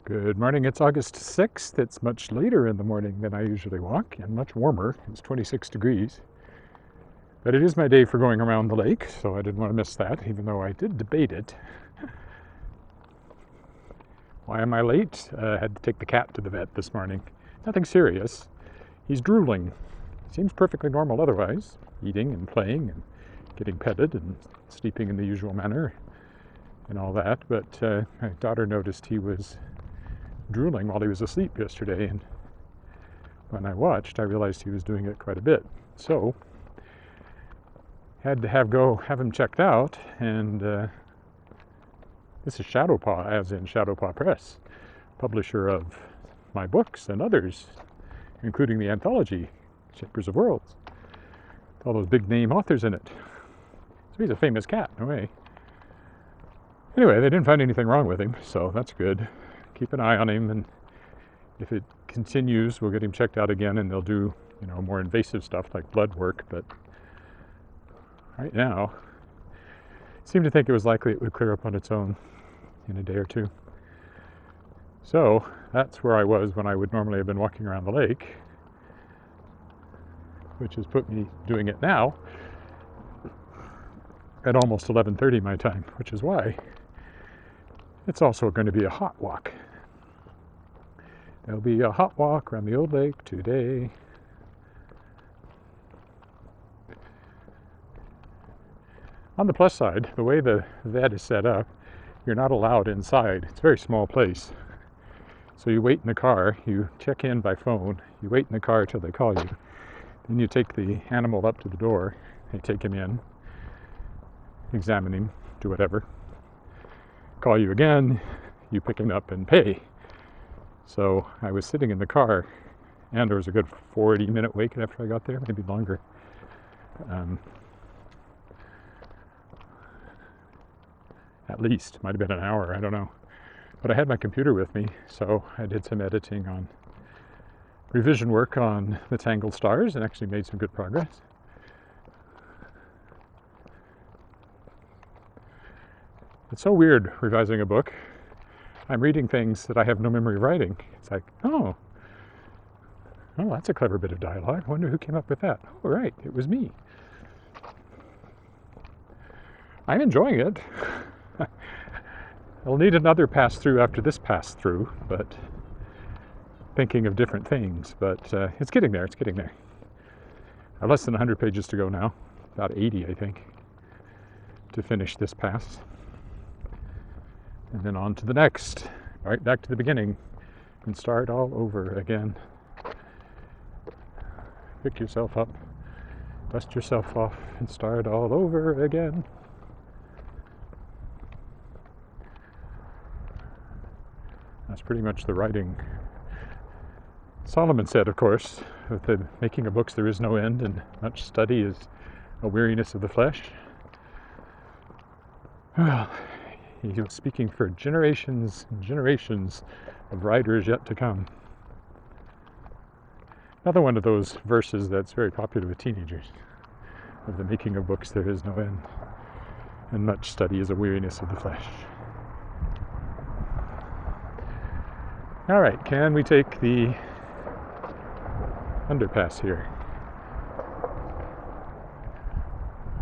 Good morning. It's August 6th. It's much later in the morning than I usually walk and much warmer. It's 26 degrees. But it is my day for going around the lake, so I didn't want to miss that, even though I did debate it. Why am I late? I had to take the cat to the vet this morning. Nothing serious. He's drooling. Seems perfectly normal otherwise, eating and playing and getting petted and sleeping in the usual manner and all that. But my daughter noticed he was drooling while he was asleep yesterday, and when I watched, I realized he was doing it quite a bit. So had to have him checked out, and this is Shadowpaw, as in Shadowpaw Press, publisher of my books and others, including the anthology Shapers of Worlds, with all those big name authors in it. So he's a famous cat in a way. Anyway, they didn't find anything wrong with him, so that's good. Keep an eye on him, and if it continues, we'll get him checked out again, and they'll do, more invasive stuff like blood work. But right now, I seem to think it was likely it would clear up on its own in a day or two. So that's where I was when I would normally have been walking around the lake, which has put me doing it now at almost 11:30 my time, which is why it's also going to be a hot walk. There'll be a hot walk around the old lake today. On the plus side, the way the vet is set up, you're not allowed inside. It's a very small place. So you wait in the car, you check in by phone, you wait in the car till they call you. Then you take the animal up to the door, they take him in, examine him, do whatever. Call you again, you pick him up and pay. So I was sitting in the car, and there was a good 40-minute wait after I got there, maybe longer. At least, might have been an hour, I don't know. But I had my computer with me, so I did some editing on revision work on the Tangled Stars and actually made some good progress. It's so weird revising a book. I'm reading things that I have no memory of writing. It's like, oh, that's a clever bit of dialogue. I wonder who came up with that. Oh, right, it was me. I'm enjoying it. I'll need another pass-through after this pass-through, but thinking of different things. But it's getting there, I have less than 100 pages to go now, about 80, I think, to finish this pass. And then on to the next, right back to the beginning, and start all over again. Pick yourself up, dust yourself off, and start all over again. That's pretty much the writing. Solomon said, of course, with the making of books there is no end, and much study is a weariness of the flesh. Well, he was speaking for generations and generations of writers yet to come. Another one of those verses that's very popular with teenagers. Of the making of books there is no end, and much study is a weariness of the flesh. All right, can we take the underpass here?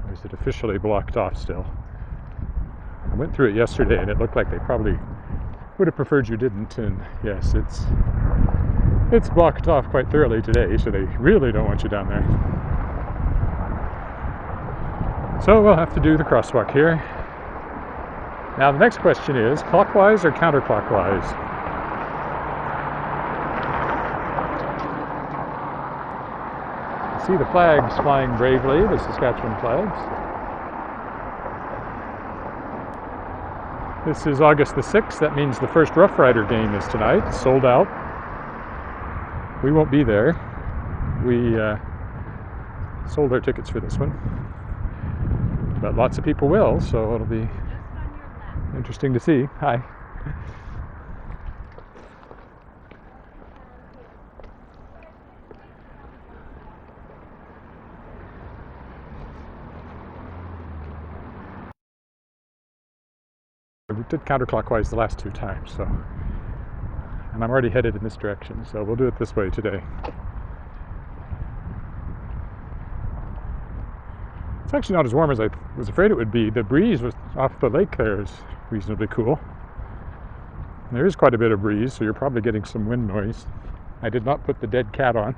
Or is it officially blocked off still? I went through it yesterday, and it looked like they probably would have preferred you didn't. And yes, it's blocked off quite thoroughly today, so they really don't want you down there. So we'll have to do the crosswalk here. Now the next question is, clockwise or counterclockwise? See the flags flying bravely, the Saskatchewan flags. This is August the 6th. That means the first Rough Rider game is tonight. It's sold out. We won't be there. We sold our tickets for this one. But lots of people will, so it'll be interesting to see. Hi. We did counterclockwise the last two times, so and I'm already headed in this direction, so we'll do it this way today. It's actually not as warm as I was afraid it would be. The breeze was off the lake there is reasonably cool. And there is quite a bit of breeze, so you're probably getting some wind noise. I did not put the dead cat on.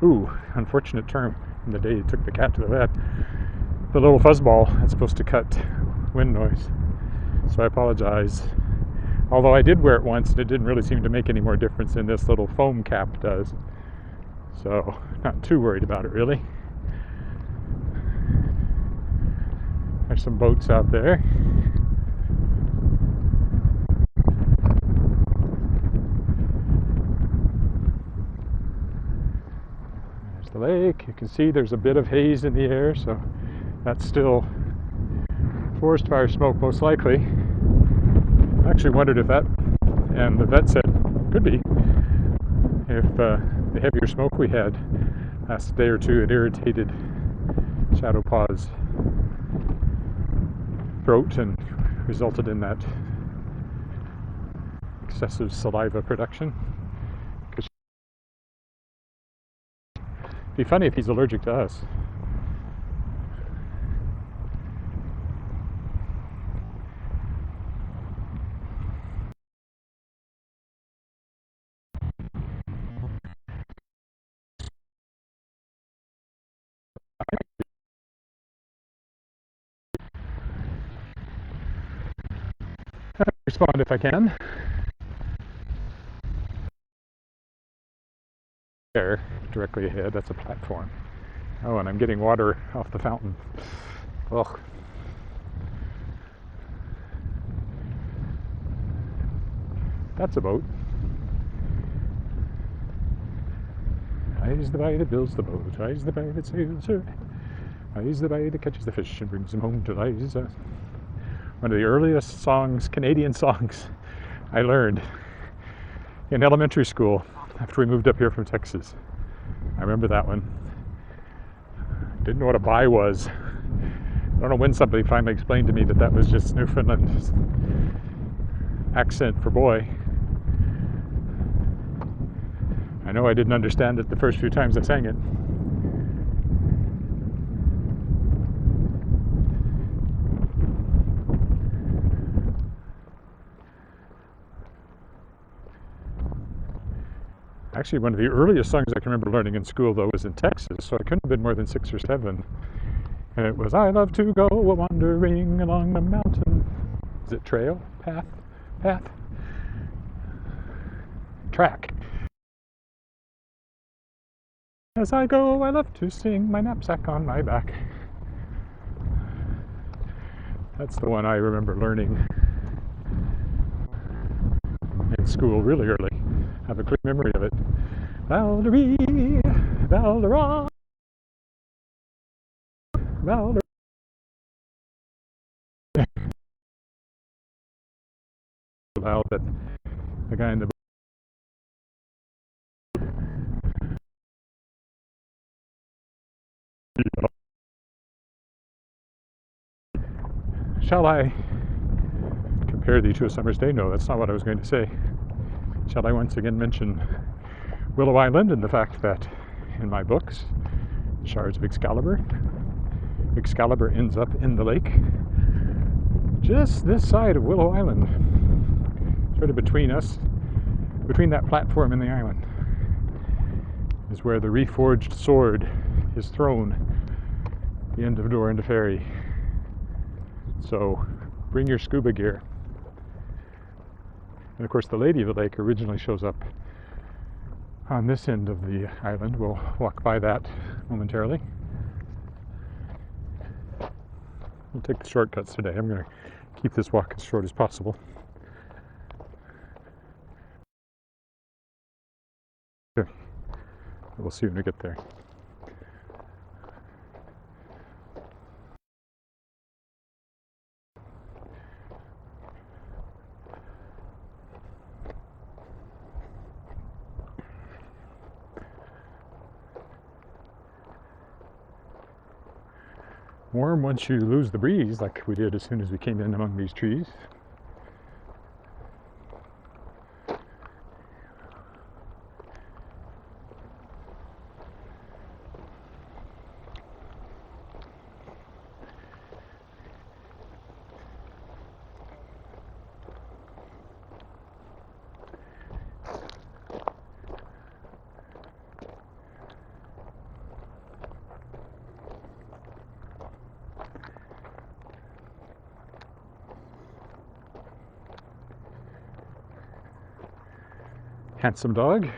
Ooh, unfortunate term from the day you took the cat to the vet. The little fuzzball that's supposed to cut wind noise. So I apologize. Although I did wear it once, and it didn't really seem to make any more difference than this little foam cap does. So, not too worried about it really. There's some boats out there. There's the lake. You can see there's a bit of haze in the air, so that's still forest fire smoke most likely. I actually wondered if that, and the vet said, could be, if the heavier smoke we had last day or two had irritated Shadow Paw's throat and resulted in that excessive saliva production. It'd be funny if he's allergic to us. I'll respond if I can. There, directly ahead, that's a platform. Oh, and I'm getting water off the fountain. Ugh. That's a boat. I's the boy that builds the boat. I's the boy that sails her. I's the boy that catches the fish and brings them home to Liza. One of the earliest songs, Canadian songs, I learned in elementary school after we moved up here from Texas. I remember that one. Didn't know what a bye was. I don't know when somebody finally explained to me that that was just Newfoundland accent for boy. I know I didn't understand it the first few times I sang it. Actually, one of the earliest songs I can remember learning in school, though, was in Texas, so I couldn't have been more than 6 or 7. And it was, I love to go a-wandering along the mountain. Is it trail? Path? Track. As I go, I love to sing, my knapsack on my back. That's the one I remember learning in school really early. I have a clear memory of it. Valerie, Valera, Valera. Loud that the guy in the Shall I compare thee to a summer's day? No, that's not what I was going to say. Shall I once again mention Willow Island and the fact that in my books, Shards of Excalibur ends up in the lake just this side of Willow Island, sort of between us, between that platform and the island, is where the reforged sword is thrown at the end of Dorinda Ferry. So bring your scuba gear. And of course the Lady of the Lake originally shows up on this end of the island. We'll walk by that momentarily. We'll take the shortcuts today. I'm going to keep this walk as short as possible. Here. We'll see when we get there. Warm once you lose the breeze, like we did as soon as we came in among these trees. Handsome dog.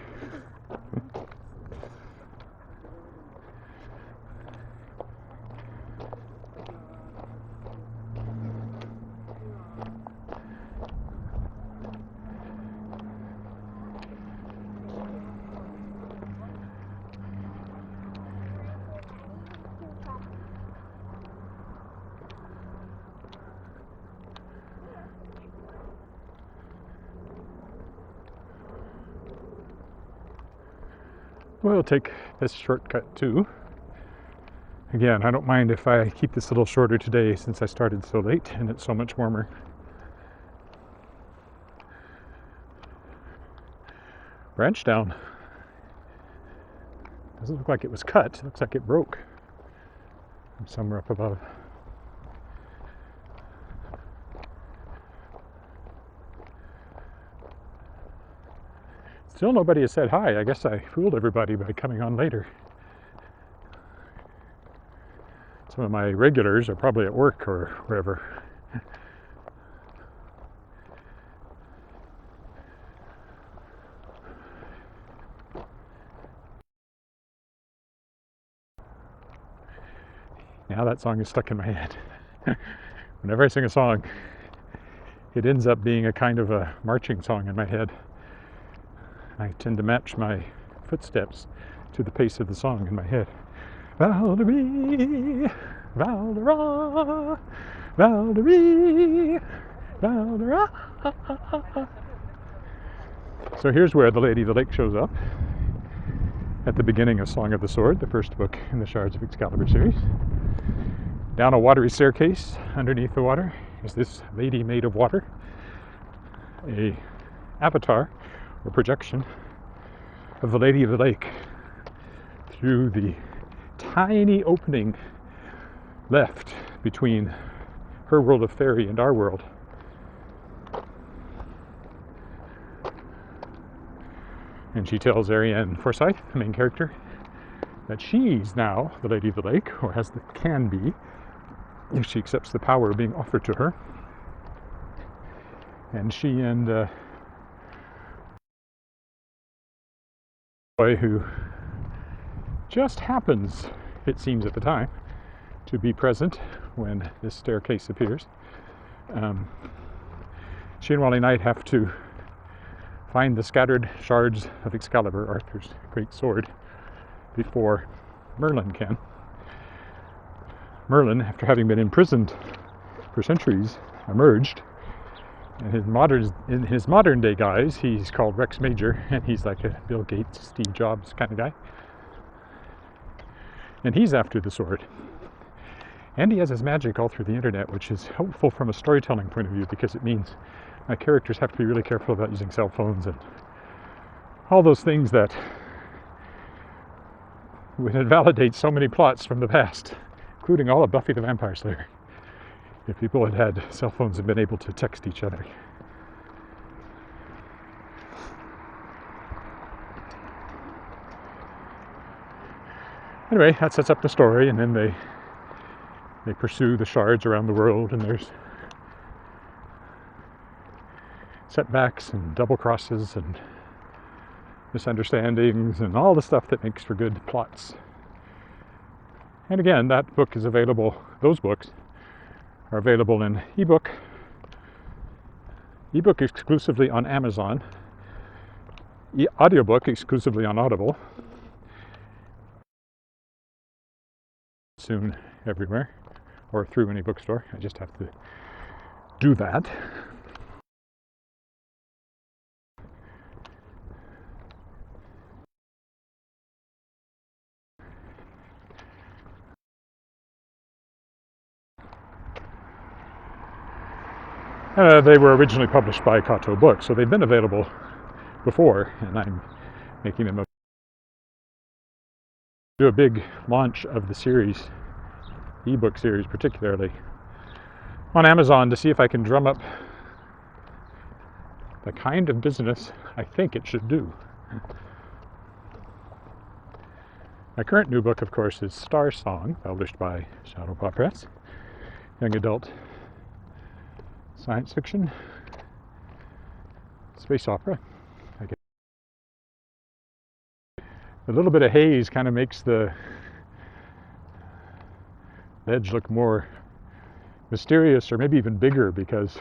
We'll take this shortcut too. Again, I don't mind if I keep this a little shorter today since I started so late and it's so much warmer. Branch down. Doesn't look like it was cut. It looks like it broke from somewhere up above. Still nobody has said hi. I guess I fooled everybody by coming on later. Some of my regulars are probably at work or wherever. Now that song is stuck in my head. Whenever I sing a song, it ends up being a kind of a marching song in my head. I tend to match my footsteps to the pace of the song in my head. Valdemie, Valdera, Valdemie, Valdera. So here's where the Lady of the Lake shows up at the beginning of Song of the Sword, the first book in the Shards of Excalibur series. Down a watery staircase underneath the water is this lady made of water, a avatar or projection of the Lady of the Lake through the tiny opening left between her world of fairy and our world. And she tells Ariane Forsyth, the main character, that she's now the Lady of the Lake, or can be, if she accepts the power being offered to her. And she and boy who just happens, it seems at the time, to be present when this staircase appears. She and Wally Knight have to find the scattered shards of Excalibur, Arthur's great sword, before Merlin can. Merlin, after having been imprisoned for centuries, emerged. And in his modern day guise, he's called Rex Major, and he's like a Bill Gates, Steve Jobs kind of guy. And he's after the sword. And he has his magic all through the internet, which is helpful from a storytelling point of view, because it means my characters have to be really careful about using cell phones and all those things that would invalidate so many plots from the past, including all of Buffy the Vampire Slayer, if people had had cell phones and been able to text each other. Anyway, that sets up the story, and then they pursue the shards around the world, and there's setbacks and double crosses and misunderstandings and all the stuff that makes for good plots. And again, that book is available, those books are available in ebook exclusively on Amazon, audiobook exclusively on Audible, soon everywhere, or through any bookstore. I just have to do that. They were originally published by Kato Books, so they've been available before, and I'm making them do a big launch of the series, ebook series particularly, on Amazon to see if I can drum up the kind of business I think it should do. My current new book, of course, is Star Song, published by Shadowpaw Press, young adult science fiction, space opera. A little bit of haze kind of makes the edge look more mysterious, or maybe even bigger, because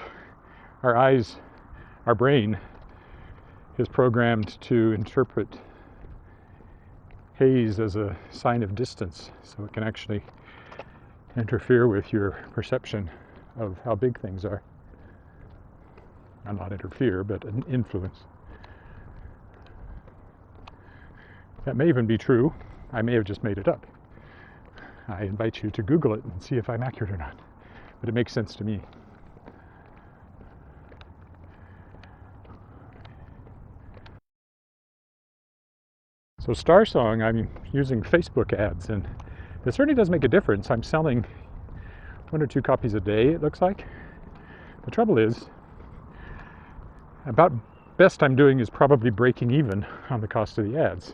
our eyes, our brain is programmed to interpret haze as a sign of distance, so it can actually interfere with your perception of how big things are. Well, not interfere, but an influence. That may even be true. I may have just made it up. I invite you to Google it and see if I'm accurate or not. But it makes sense to me. So Star Song, I'm using Facebook ads, and it certainly does make a difference. I'm selling 1 or 2 copies a day, it looks like. The trouble is, about best I'm doing is probably breaking even on the cost of the ads.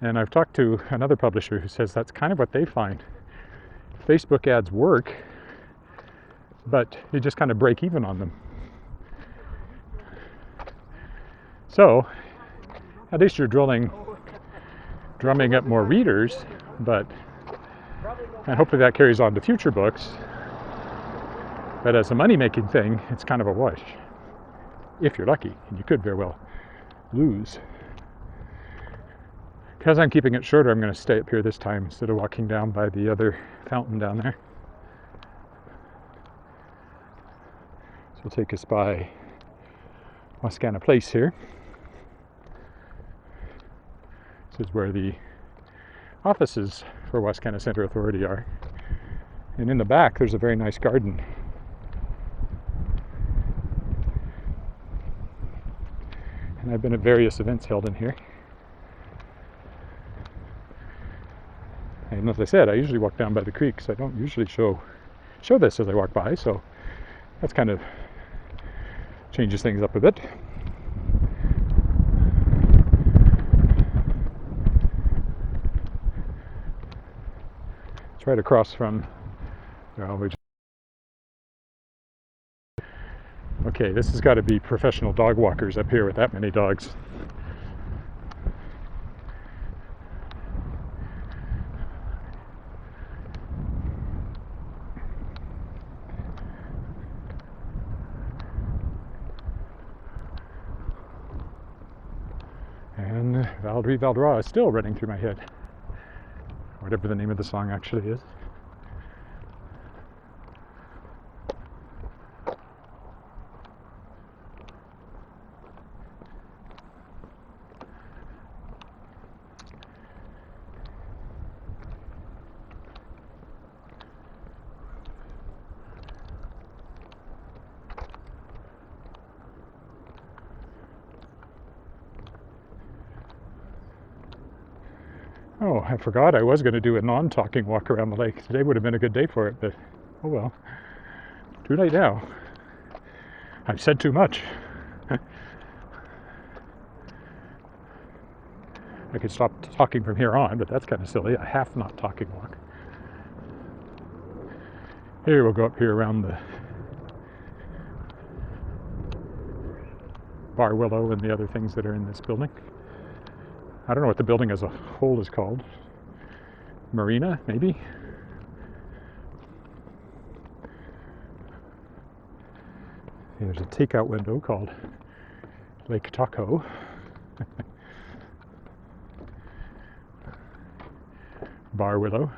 And I've talked to another publisher who says that's kind of what they find. Facebook ads work, but you just kind of break even on them. So, at least you're drumming up more readers, and hopefully that carries on to future books. But as a money-making thing, it's kind of a wash. If you're lucky, and you could very well lose. Because I'm keeping it shorter, I'm going to stay up here this time instead of walking down by the other fountain down there. So we'll take us by Wascana Place here. This is where the offices for Wascana Centre Authority are. And in the back, there's a very nice garden. And I've been at various events held in here. And as I said, I usually walk down by the creek, so I don't usually show this as I walk by, so that's kind of changes things up a bit. It's right across from Okay, this has got to be professional dog walkers up here with that many dogs. And Valerie Valdera is still running through my head. Whatever the name of the song actually is. Oh, I forgot I was going to do a non-talking walk around the lake. Today would have been a good day for it, but oh well. Too late now. I've said too much. I could stop talking from here on, but that's kind of silly. A half not talking walk. Here, we'll go up here around the bar willow and the other things that are in this building. I don't know what the building as a whole is called. Marina, maybe? There's a takeout window called Lake Taco. Bar willow.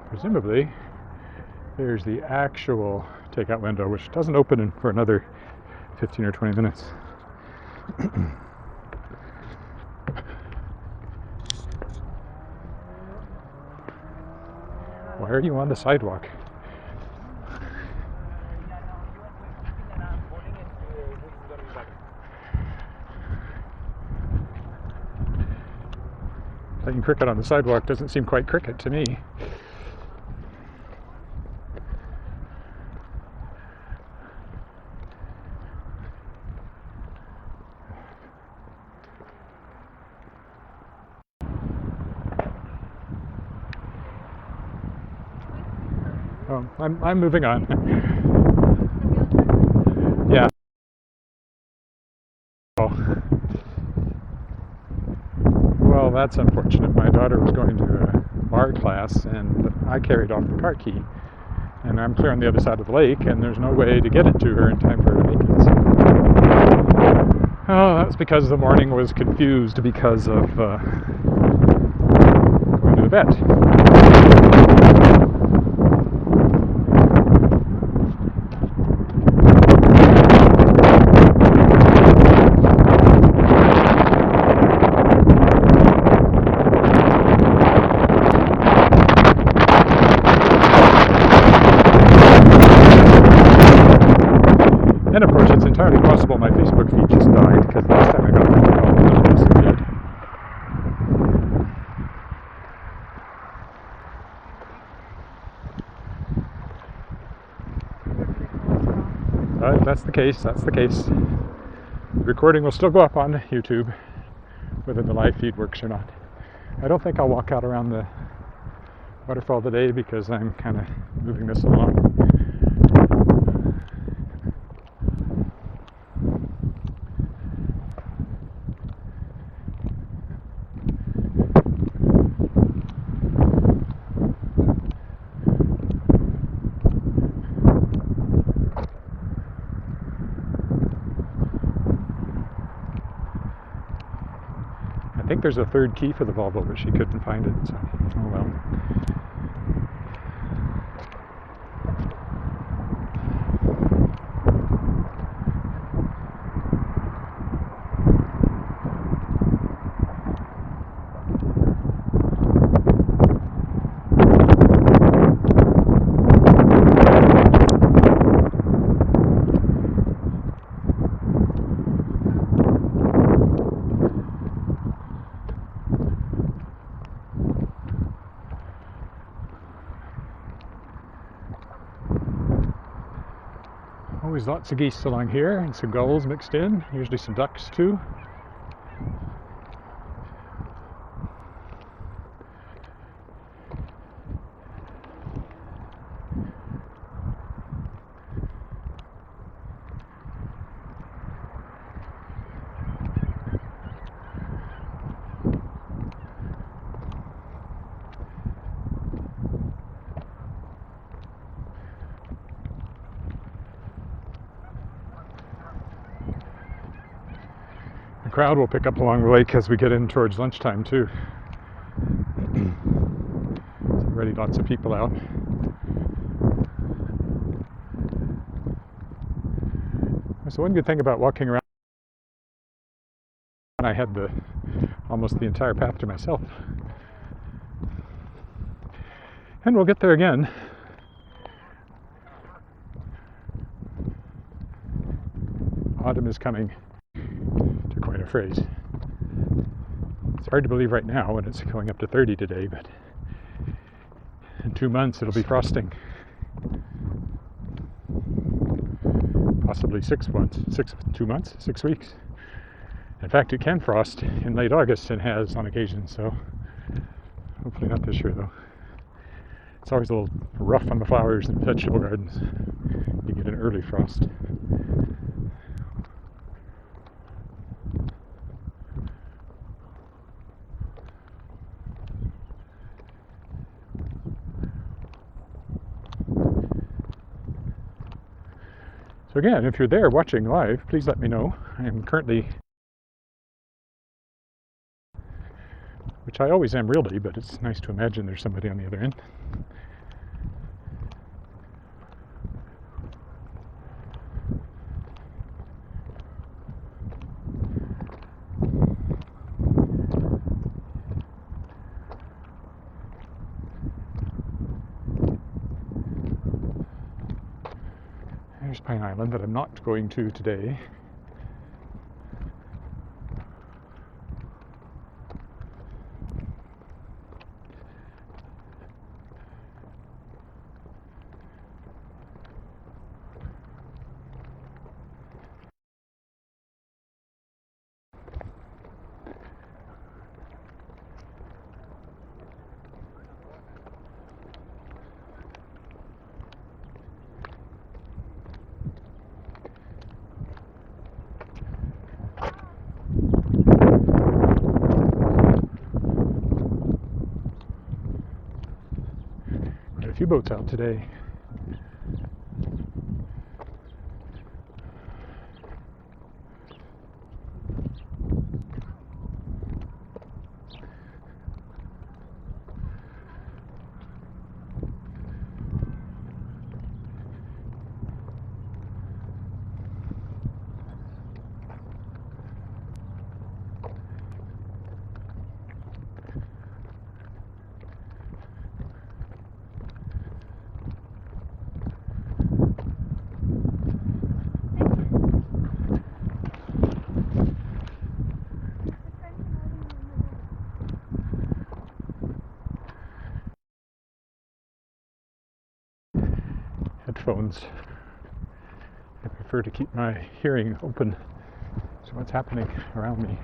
Presumably, there's the actual takeout window, which doesn't open for another 15 or 20 minutes. Why are you on the sidewalk? Playing cricket on the sidewalk doesn't seem quite cricket to me. So I'm moving on. Yeah. Oh. Well, that's unfortunate. My daughter was going to a bar class, and I carried off the car key. And I'm clear on the other side of the lake, and there's no way to get it to her in time for her to make it. So. Oh, that's because the morning was confused because of going to the vet. And of course, it's entirely possible my Facebook feed just died, because last time I got it, it did. That's the case, that's the case. The recording will still go up on YouTube, whether the live feed works or not. I don't think I'll walk out around the waterfall today, because I'm kind of moving this along. I think there's a third key for the Volvo, but she couldn't find it, so oh well. Always lots of geese along here, and some gulls mixed in, usually some ducks too. The crowd will pick up along the lake as we get in towards lunchtime too. There's already lots of people out. So one good thing about walking around, I had almost the entire path to myself. And we'll get there again. Autumn is coming, to coin a phrase. It's hard to believe right now when it's going up to 30 today, but in 2 months it'll be frosting. Possibly 6 months, 2 months, 6 weeks. In fact, it can frost in late August and has on occasion, so hopefully not this year though. It's always a little rough on the flowers and vegetable gardens. You get an early frost. So again, if you're there watching live, please let me know. I'm currently, which I always am really, but it's nice to imagine there's somebody on the other end. There's Pine Island that I'm not going to today. boats out today. Headphones. I prefer to keep my hearing open to what's happening around me.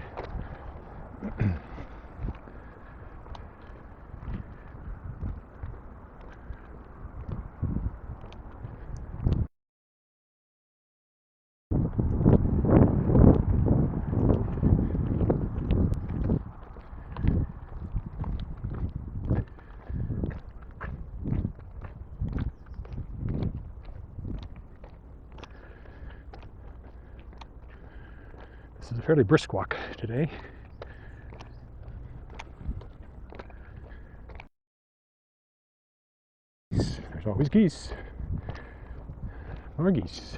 This is a fairly brisk walk today. There's always geese. More geese.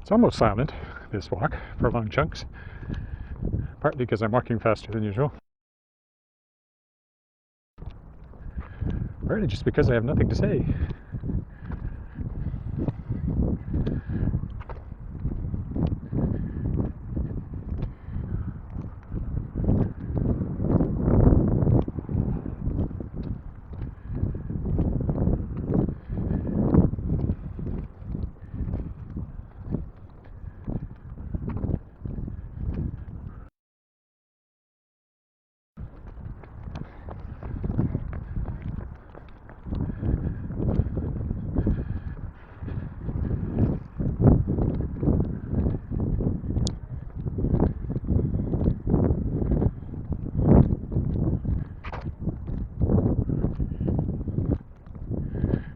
It's almost silent, this walk, for long chunks, partly because I'm walking faster than usual, partly just because I have nothing to say.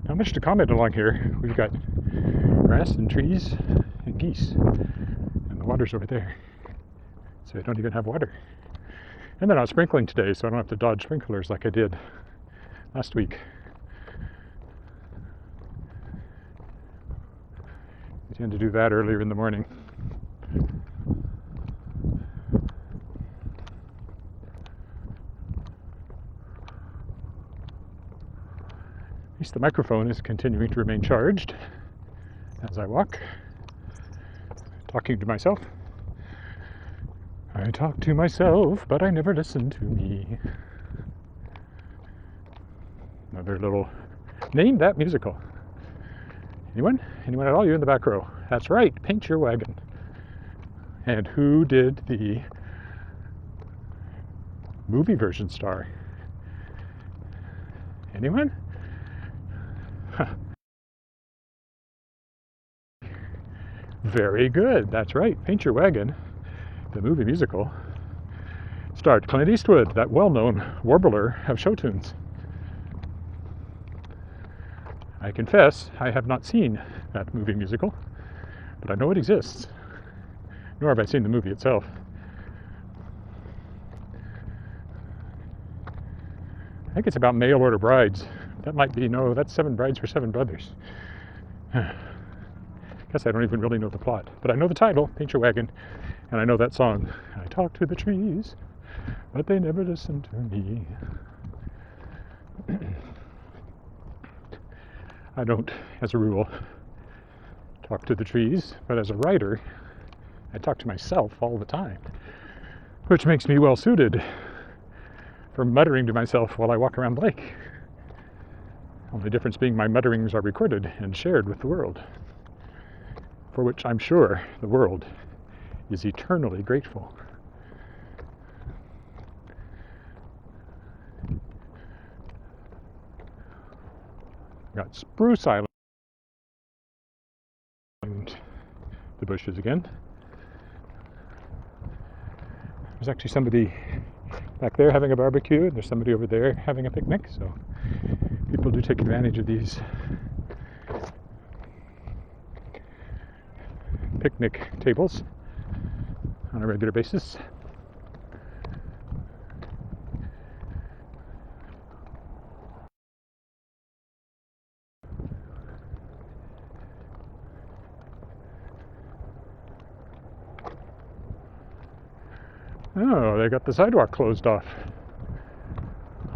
Not much to comment along here. We've got grass and trees and geese, and the water's over there. So I don't even have water. And they're not sprinkling today, so I don't have to dodge sprinklers like I did last week. I tend to do that earlier in the morning. At least the microphone is continuing to remain charged as I walk, talking to myself. I talk to myself, but I never listen to me. Another little... Name that musical. Anyone? Anyone at all? You in the back row. That's right, Paint Your Wagon. And who did the movie version star? Anyone? Huh. Very good. That's right. Paint Your Wagon, the movie musical, starred Clint Eastwood, that well-known warbler of show tunes. I confess, I have not seen that movie musical, but I know it exists. Nor have I seen the movie itself. I think it's about mail order brides. That might be, no, that's Seven Brides for Seven Brothers. Guess I don't even really know the plot, but I know the title, Paint Your Wagon, and I know that song. I talk to the trees, but they never listen to me. I don't, as a rule, talk to the trees, but as a writer, I talk to myself all the time, which makes me well suited for muttering to myself while I walk around the lake. Only difference being my mutterings are recorded and shared with the world, for which I'm sure the world is eternally grateful. Got spruce island, the bushes again. There's actually somebody back there having a barbecue, and there's somebody over there having a picnic, so people do take advantage of these picnic tables on a regular basis. Oh, they got the sidewalk closed off.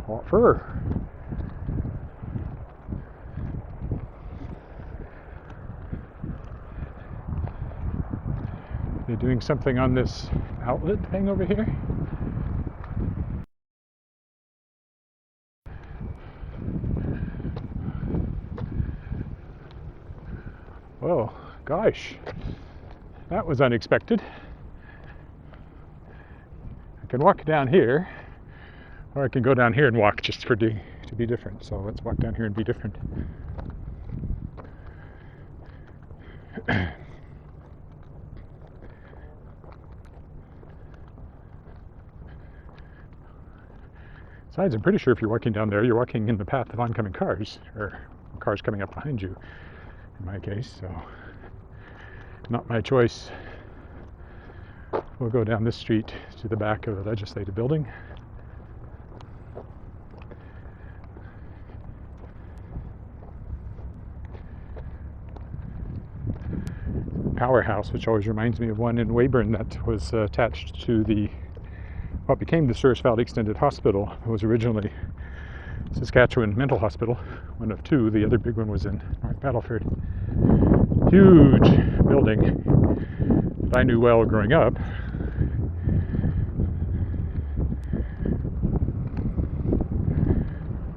What for? They're doing something on this outlet thing over here. Oh, gosh. That was unexpected. I can walk down here, or I can go down here and walk just to be different. So let's walk down here and be different. Besides, I'm pretty sure if you're walking down there, you're walking in the path of oncoming cars, or cars coming up behind you, in my case, so not my choice. We'll go down this street to the back of the legislative building. Powerhouse, which always reminds me of one in Weyburn that was attached to what became the Souris Valley Extended Hospital. It was originally Saskatchewan Mental Hospital, one of two. The other big one was in North Battleford. Huge building that I knew well growing up.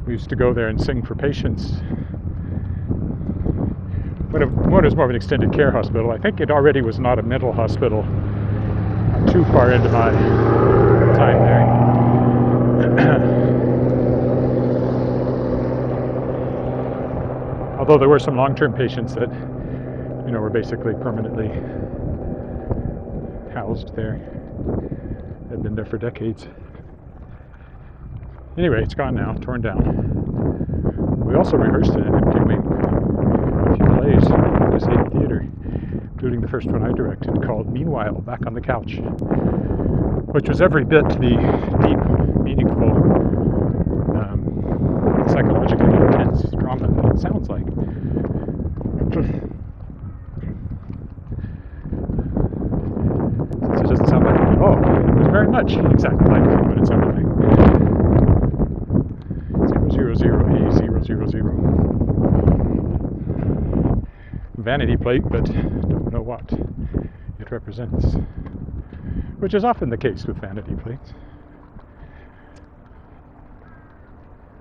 We used to go there and sing for patients. One was more of an extended care hospital. I think it already was not a mental hospital. Not too far into my time there. Although there were some long-term patients that, were basically permanently housed there. Had been there for decades. Anyway, it's gone now, torn down. We also rehearsed in an empty wing a few plays at the City Theatre, including the first one I directed called Meanwhile, Back on the Couch, which was every bit the deep, meaningful, psychologically intense drama that it sounds like. Since it doesn't sound like it at all, it was very much exactly like what it sounded like. 000A000. Vanity plate, but don't know what it represents, which is often the case with vanity plates.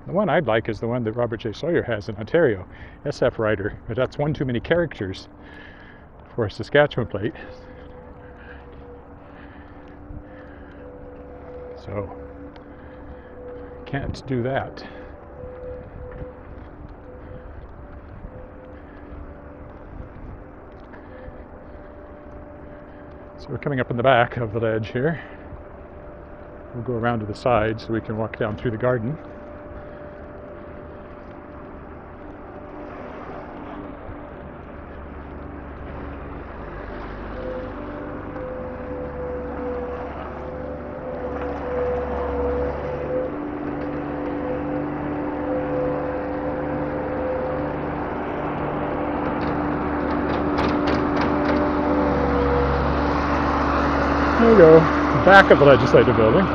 The one I'd like is the one that Robert J. Sawyer has in Ontario, SF Rider, but that's one too many characters for a Saskatchewan plate. So, can't do that. So we're coming up in the back of the ledge here. We'll go around to the side so we can walk down through the garden. There we go, back of the legislative building.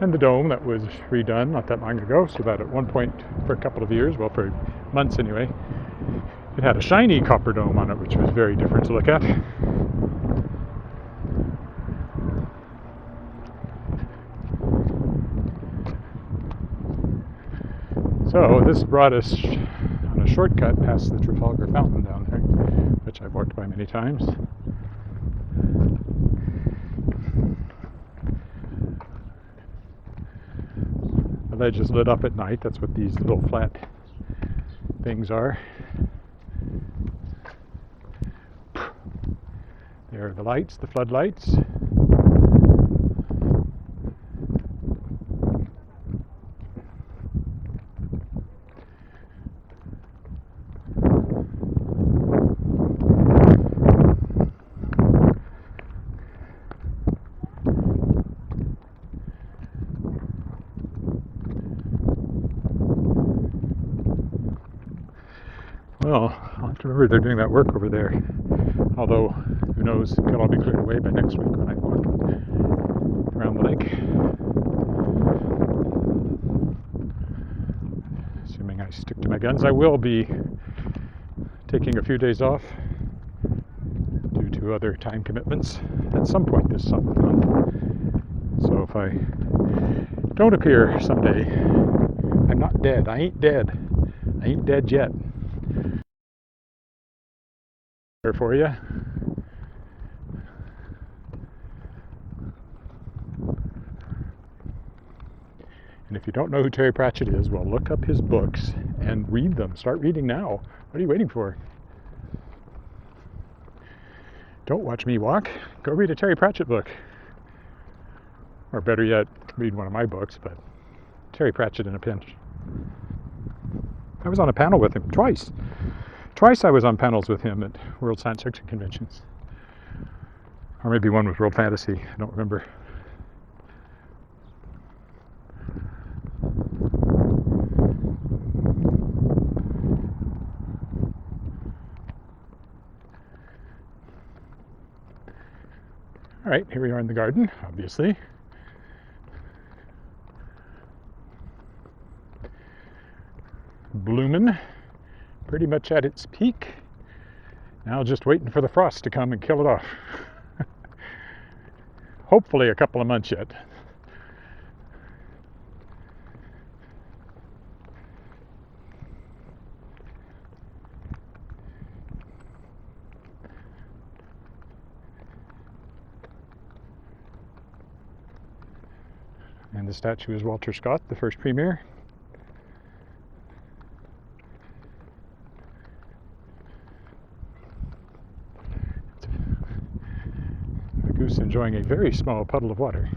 and the dome that was redone not that long ago, so that at one point for a couple of years, well, for months anyway, it had a shiny copper dome on it, which was very different to look at. So this brought us on a shortcut past the Trafalgar Fountain down there, which I've walked by many times. The ledge is lit up at night. That's what these little flat things are. There are the lights, the floodlights. Well, I'll have to remember they're doing that work over there. Although, who knows, it could all be cleared away by next week when I walk around the lake. Assuming I stick to my guns, I will be taking a few days off due to other time commitments at some point this month. So if I don't appear someday, I'm not dead. I ain't dead. I ain't dead yet. For you. And if you don't know who Terry Pratchett is, well, look up his books and read them. Start reading now. What are you waiting for? Don't watch me walk. Go read a Terry Pratchett book. Or better yet, read one of my books, but Terry Pratchett in a pinch. I was on a panel with him twice. Twice I was on panels with him at World Science Fiction conventions. Or maybe one was World Fantasy, I don't remember. All right, here we are in the garden, obviously. Bloomin'. Pretty much at its peak. Now just waiting for the frost to come and kill it off. Hopefully a couple of months yet. And the statue is Walter Scott, the first premier. Enjoying a very small puddle of water.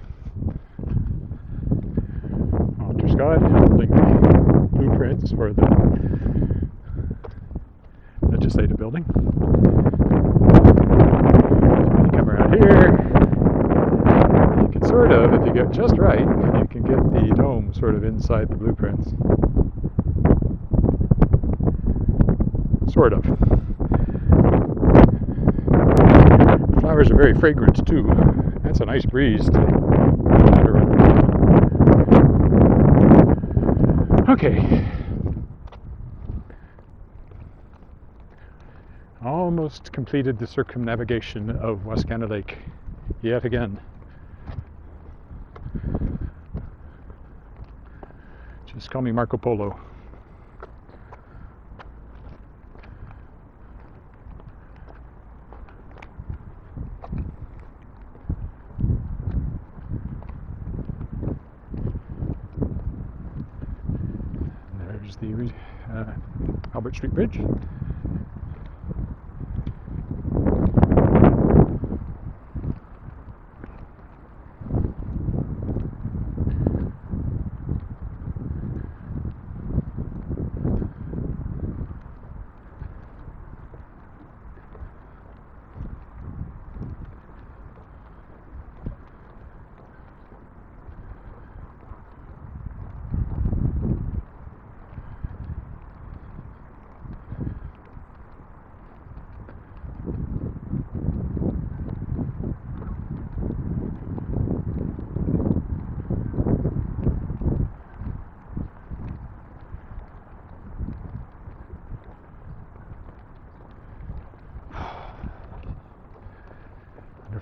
Walter Scott holding the blueprints for the legislative building. So you come around here, you can sort of, if you get just right, you can get the dome sort of inside the blueprints. Sort of. Flowers are very fragrant too. That's a nice breeze. Okay. Almost completed the circumnavigation of Wascana Lake yet again. Just call me Marco Polo. There's the Albert Street Bridge.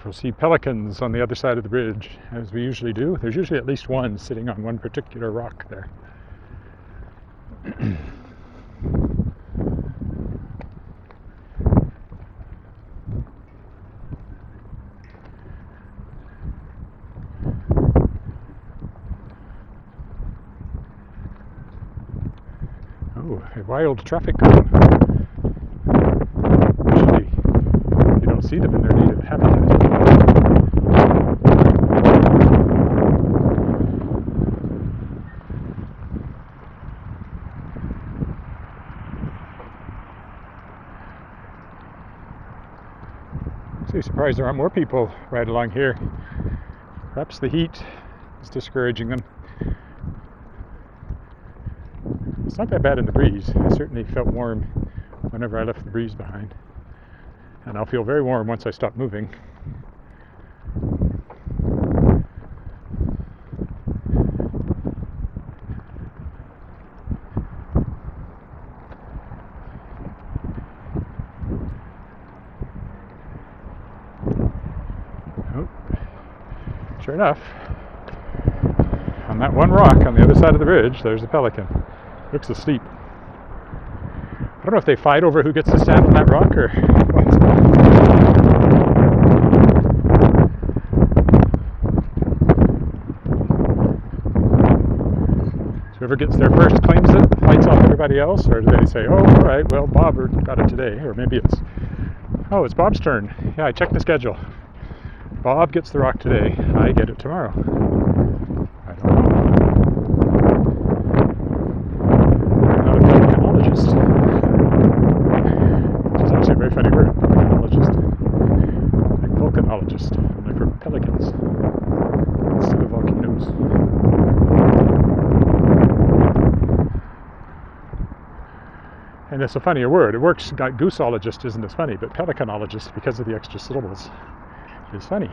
We'll see pelicans on the other side of the bridge, as we usually do. There's usually at least one sitting on one particular rock there. Oh, a wild traffic cone. Usually you don't see them in their native habitat. So surprised there aren't more people right along here. Perhaps the heat is discouraging them. It's not that bad in the breeze. I certainly felt warm whenever I left the breeze behind. And I'll feel very warm once I stop moving. Oh, sure enough, on that one rock on the other side of the bridge, there's a pelican. Looks asleep. I don't know if they fight over who gets to stand on that rock or what. So whoever gets there first claims it, fights off everybody else, or do they say, oh, all right, well, Bob got it today, or maybe it's Bob's turn. Yeah, I checked the schedule. Bob gets the rock today, I get it tomorrow. I don't know. Which is actually a very funny word, pelicanologist. Like volcanologist, only for pelicans instead of volcanoes. And it's a funnier word. It works. Gooseologist isn't as funny, but pelicanologist, because of the extra syllables, is funny.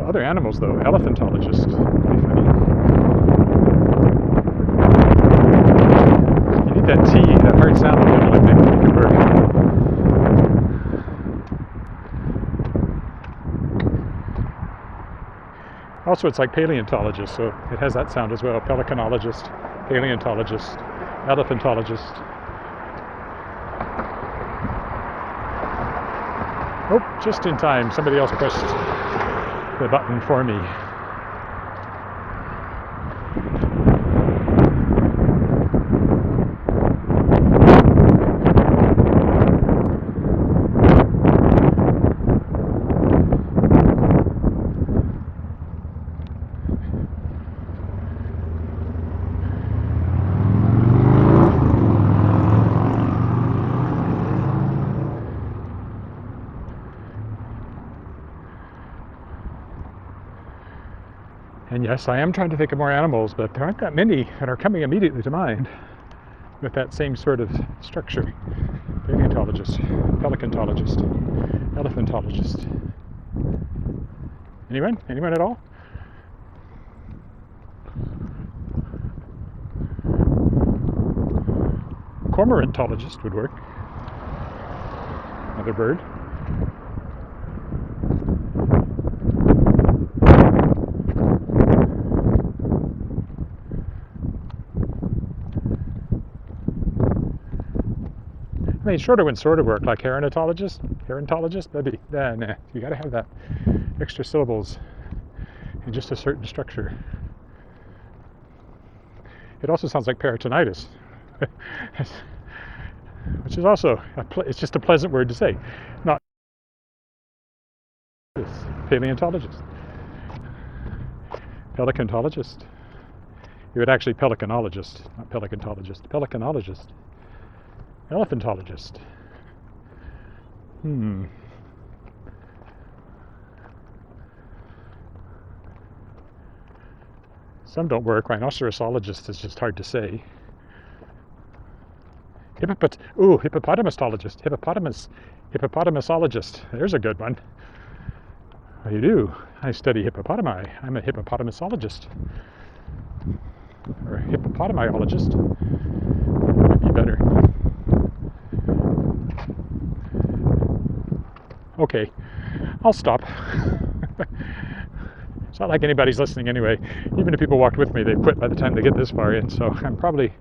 Other animals, though, elephantologist would be funny. You need that T, that hard sound in the middle, I think, to make it work. Also, it's like paleontologist, so it has that sound as well. Pelicanologist, paleontologist, elephantologist. Oh, just in time. Somebody else pressed the button for me. And yes, I am trying to think of more animals, but there aren't that many that are coming immediately to mind with that same sort of structure. Paleontologist, pelicantologist, elephantologist. Anyone? Anyone at all? Cormorantologist would work. Another bird. I mean, shorter ones sort of work, like herontologist, maybe. Nah, you gotta have that extra syllables in just a certain structure. It also sounds like peritonitis, which is also, it's just a pleasant word to say. Not paleontologist, pelicantologist. You would actually pelicanologist, not pelicantologist, pelicanologist. Elephantologist. Some don't work. Rhinocerosologist is just hard to say. Hippopotamistologist. Hippopotamusologist. There's a good one. Oh, you do? I study hippopotami. I'm a hippopotamusologist. Or a hippopotamiologist. Might be better. Okay, I'll stop. It's not like anybody's listening anyway. Even if people walked with me, they've quit by the time they get this far in, so I'm probably,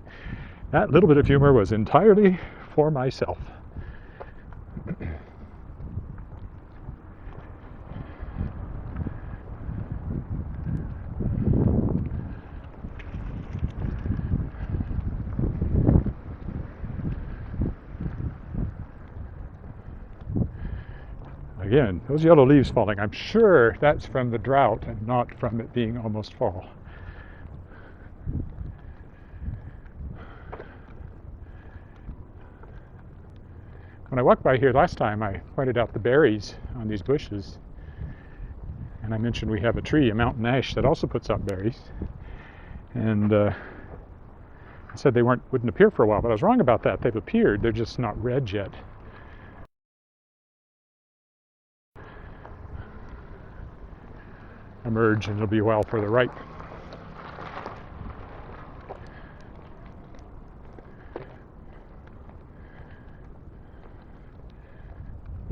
that little bit of humor was entirely for myself. Again, those yellow leaves falling, I'm sure that's from the drought and not from it being almost fall. When I walked by here last time, I pointed out the berries on these bushes. And I mentioned we have a tree, a mountain ash, that also puts out berries. And I said they wouldn't appear for a while, but I was wrong about that. They've appeared, they're just not red yet. Emerge, and it'll be a while for the ripe.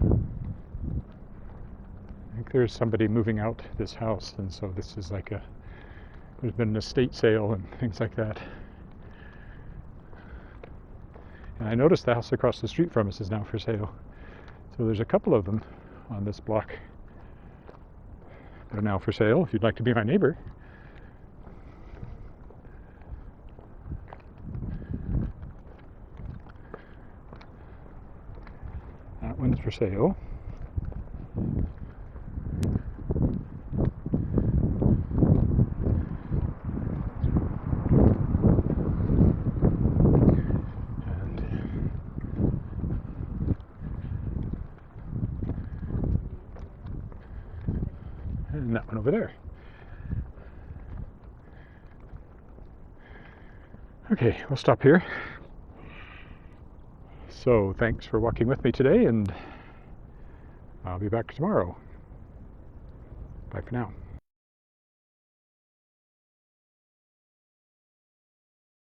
I think there's somebody moving out this house, and so this is like there's been an estate sale and things like that. And I noticed the house across the street from us is now for sale. So there's a couple of them on this block that are now for sale, if you'd like to be my neighbor. That one's for sale. And that one over there. Okay, we'll stop here. So thanks for walking with me today, and I'll be back tomorrow. Bye for now.